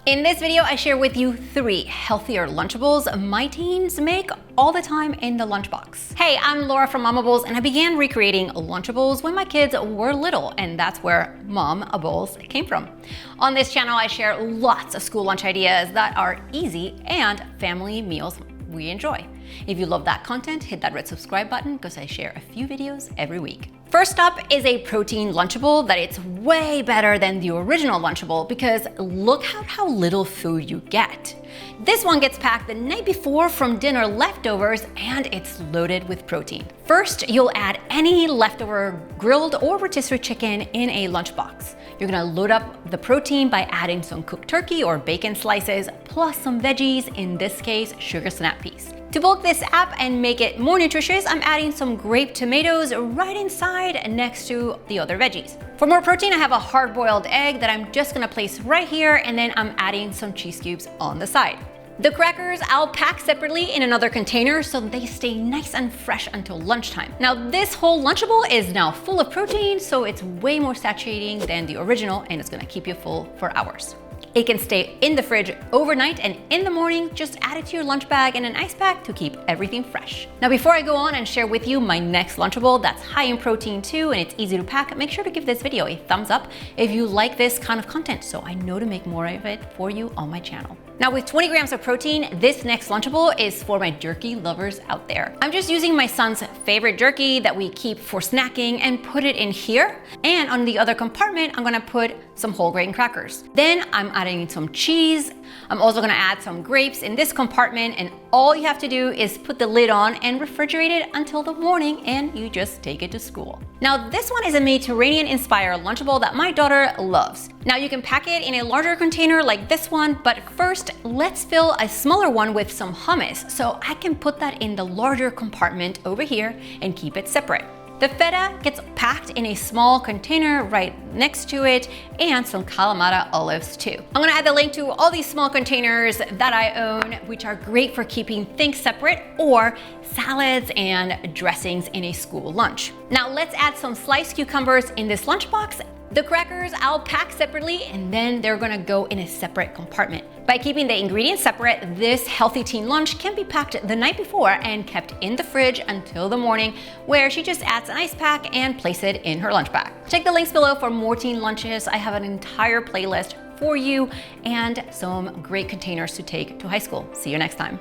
In this video, I share with you 3 healthier Lunchables my teens make all the time in the lunchbox. Hey, I'm Laura from MOMables, and I began recreating Lunchables when my kids were little, and that's where MOMables came from. On this channel, I share lots of school lunch ideas that are easy and family meals we enjoy. If you love that content, hit that red subscribe button because I share a few videos every week. First up is a protein Lunchable that it's way better than the original Lunchable because look at how little food you get. This one gets packed the night before from dinner leftovers and it's loaded with protein. First, you'll add any leftover grilled or rotisserie chicken in a lunchbox. You're gonna load up the protein by adding some cooked turkey or bacon slices, plus some veggies, in this case, sugar snap peas. To bulk this up and make it more nutritious, I'm adding some grape tomatoes right inside next to the other veggies. For more protein, I have a hard-boiled egg that I'm just gonna place right here, and then I'm adding some cheese cubes on the side. The crackers I'll pack separately in another container so they stay nice and fresh until lunchtime. Now this whole Lunchable is now full of protein, so it's way more satiating than the original and it's gonna keep you full for hours. It can stay in the fridge overnight, and in the morning, just add it to your lunch bag in an ice pack to keep everything fresh. Now, before I go on and share with you my next Lunchable that's high in protein too, and it's easy to pack, make sure to give this video a thumbs up if you like this kind of content so I know to make more of it for you on my channel. Now, with 20 grams of protein, this next Lunchable is for my jerky lovers out there. I'm just using my son's favorite jerky that we keep for snacking and put it in here. And on the other compartment, I'm gonna put some whole grain crackers. Then I'm adding some cheese. I'm also gonna add some grapes in this compartment, and all you have to do is put the lid on and refrigerate it until the morning, and you just take it to school. Now, this one is a Mediterranean-inspired Lunchable that my daughter loves. Now, you can pack it in a larger container like this one, but first, let's fill a smaller one with some hummus so I can put that in the larger compartment over here and keep it separate. The Feta gets packed in a small container right next to it, and some Kalamata Olives too. I'm gonna add the link to all these small containers that I own, which are great for keeping things separate or salads and dressings in a school lunch. Now let's add some sliced cucumbers in this lunchbox. The crackers I'll pack separately, and then they're gonna go in a separate compartment. By keeping the ingredients separate, this healthy teen lunch can be packed the night before and kept in the fridge until the morning, where she just adds an ice pack and place it in her lunch bag. Check the links below for more teen lunches. I have an entire playlist for you and some great containers to take to high school. See you next time.